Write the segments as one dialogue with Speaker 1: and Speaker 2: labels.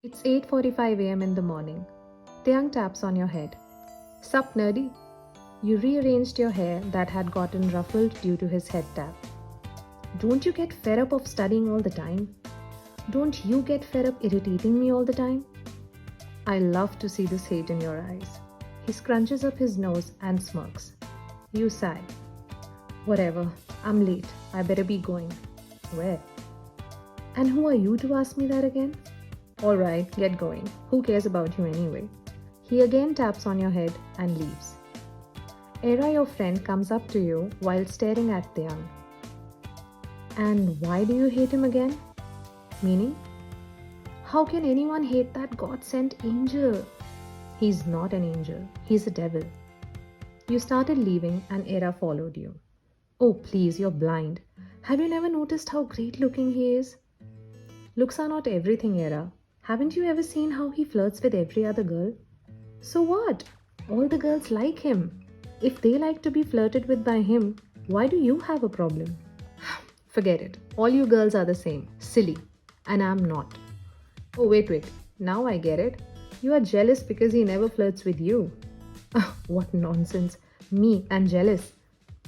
Speaker 1: It's 8:45 a.m. in the morning. Taeyang taps on your head. Sup, nerdy? You rearranged your hair that had gotten ruffled due to his head tap. Don't you get fed up of studying all the time? Don't you get fed up irritating me all the time? I love to see this hate in your eyes. He scrunches up his nose and smirks. You sigh. Whatever, I'm late. I better be going. Where? And who are you to ask me that again? Alright, get going. Who cares about you anyway? He again taps on your head and leaves. Era, your friend, comes up to you while staring at Taeyang. And why do you hate him again? Meaning? How can anyone hate that God-sent angel? He's not an angel. He's a devil. You started leaving and Era followed you. Oh, please, you're blind. Have you never noticed how great looking he is? Looks are not everything, Era. Haven't you ever seen how he flirts with every other girl? So what? All the girls like him. If they like to be flirted with by him, why do you have a problem? Forget it. All you girls are the same. Silly. And I'm not. Oh, wait. Now I get it. You are jealous because he never flirts with you. What nonsense. Me and jealous.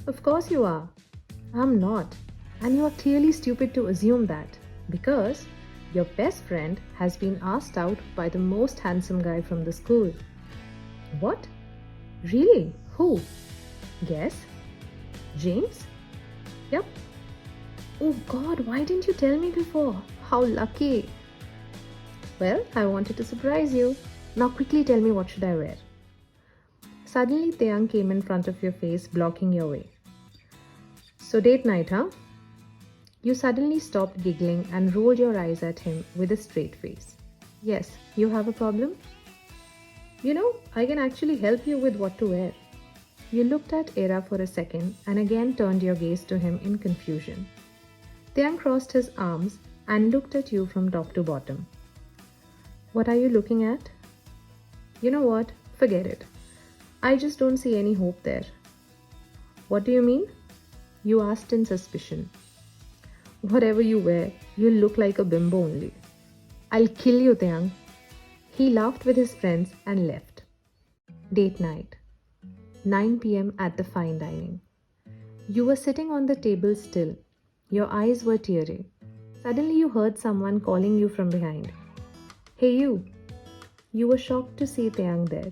Speaker 1: Of course you are. I'm not. And you are clearly stupid to assume that. Because your best friend has been asked out by the most handsome guy from the school. What? Really? Who? Guess? James? Yep. Oh God, why didn't you tell me before? How lucky. Well, I wanted to surprise you. Now quickly tell me, what should I wear? Suddenly Taeyang came in front of your face, blocking your way. So date night, huh? You suddenly stopped giggling and rolled your eyes at him with a straight face. Yes, you have a problem? You know, I can actually help you with what to wear. You looked at Era for a second and again turned your gaze to him in confusion. Taeyang crossed his arms and looked at you from top to bottom. What are you looking at? You know what? Forget it. I just don't see any hope there. What do you mean? You asked in suspicion. Whatever you wear, you look like a bimbo only. I'll kill you, Taeyang. He laughed with his friends and left. Date night. 9 p.m. at the fine dining. You were sitting on the table still. Your eyes were teary. Suddenly you heard someone calling you from behind. Hey you! You were shocked to see Taeyang there.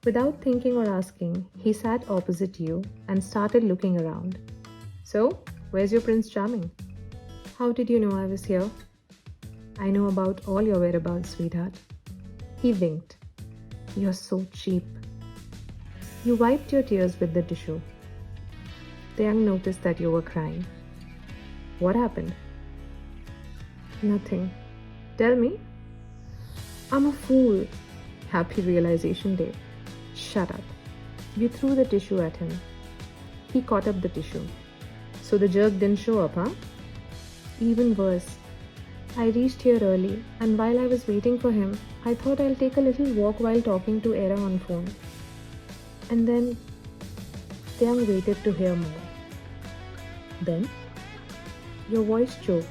Speaker 1: Without thinking or asking, he sat opposite you and started looking around. So, where's your Prince Charming? How did you know I was here? I know about all your whereabouts, sweetheart. He winked. You're so cheap. You wiped your tears with the tissue. Taeyang noticed that you were crying. What happened? Nothing. Tell me. I'm a fool. Happy realization day. Shut up. You threw the tissue at him. He caught up the tissue. So the jerk didn't show up, huh? Even worse. I reached here early, and while I was waiting for him, I thought I'll take a little walk while talking to Era on phone. And then Taeyang waited to hear more. Then your voice choked.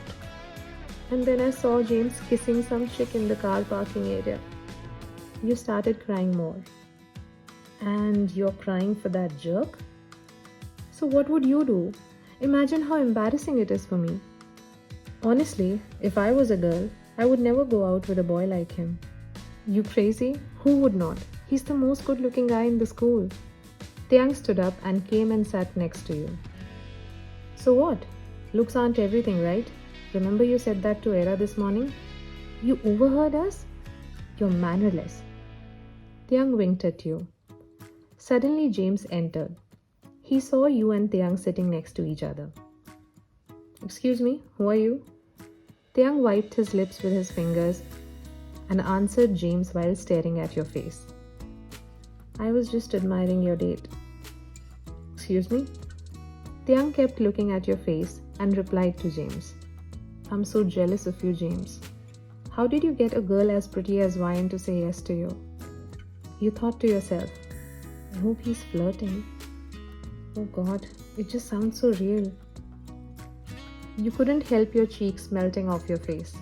Speaker 1: And then I saw James kissing some chick in the car parking area. You started crying more. And you're crying for that jerk? So what would you do? Imagine how embarrassing it is for me. Honestly, if I was a girl, I would never go out with a boy like him. You crazy? Who would not? He's the most good-looking guy in the school. Taeyang stood up and came and sat next to you. So what? Looks aren't everything, right? Remember you said that to Era this morning? You overheard us? You're mannerless. Taeyang winked at you. Suddenly James entered. He saw you and Taeyang sitting next to each other. Excuse me, who are you? Taeyang wiped his lips with his fingers and answered James while staring at your face. I was just admiring your date. Excuse me? Taeyang kept looking at your face and replied to James. I'm so jealous of you, James. How did you get a girl as pretty as Ryan to say yes to you? You thought to yourself, I hope he's flirting. Oh God, it just sounds so real. You couldn't help your cheeks melting off your face.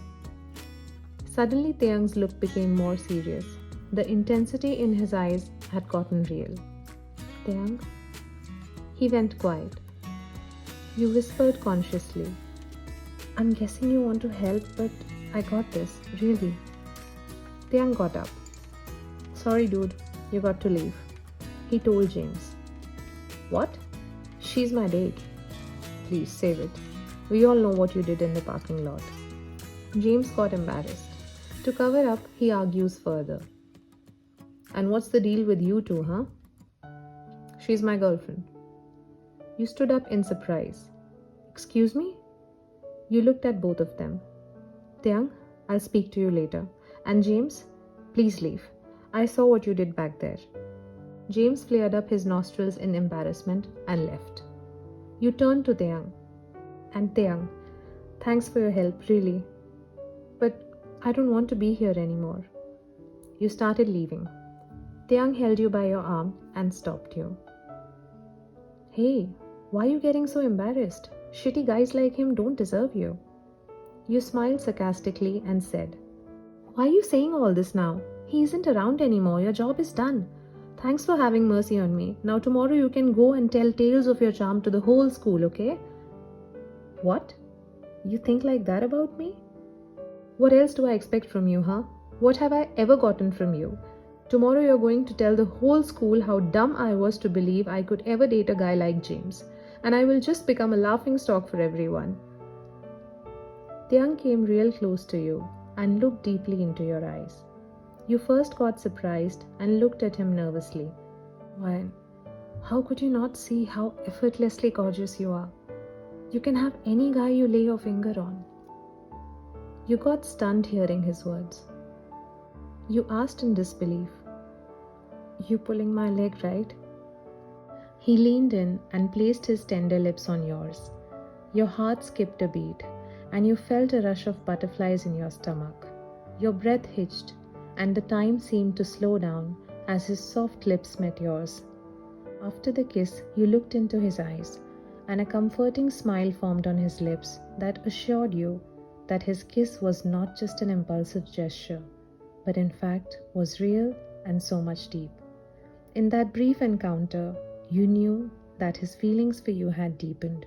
Speaker 1: Suddenly, Taeyang's look became more serious. The intensity in his eyes had gotten real. Taeyang? He went quiet. You whispered consciously. I'm guessing you want to help, but I got this, really. Taeyang got up. Sorry, dude, you got to leave. He told James. What? She's my date. Please, save it. We all know what you did in the parking lot. James got embarrassed. To cover up, he argues further. And what's the deal with you two, huh? She's my girlfriend. You stood up in surprise. Excuse me? You looked at both of them. Taeyang, I'll speak to you later. And James, please leave. I saw what you did back there. James flared up his nostrils in embarrassment and left. You turned to Taeyang. And Taeyang, thanks for your help, really. But I don't want to be here anymore. You started leaving. Taeyang held you by your arm and stopped you. Hey, why are you getting so embarrassed? Shitty guys like him don't deserve you. You smiled sarcastically and said, Why are you saying all this now? He isn't around anymore. Your job is done. Thanks for having mercy on me. Now tomorrow you can go and tell tales of your charm to the whole school, okay? What? You think like that about me? What else do I expect from you, huh? What have I ever gotten from you? Tomorrow you're going to tell the whole school how dumb I was to believe I could ever date a guy like James. And I will just become a laughing stock for everyone. Taeyang came real close to you and looked deeply into your eyes. You first got surprised and looked at him nervously. Why, how could you not see how effortlessly gorgeous you are? You can have any guy you lay your finger on. You got stunned hearing his words. You asked in disbelief, You pulling my leg, right? He leaned in and placed his tender lips on yours. Your heart skipped a beat, and you felt a rush of butterflies in your stomach. Your breath hitched, and the time seemed to slow down as his soft lips met yours. After the kiss, you looked into his eyes, and a comforting smile formed on his lips that assured you that his kiss was not just an impulsive gesture, but in fact was real and so much deep. In that brief encounter, you knew that his feelings for you had deepened,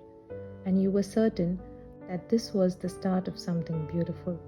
Speaker 1: and you were certain that this was the start of something beautiful.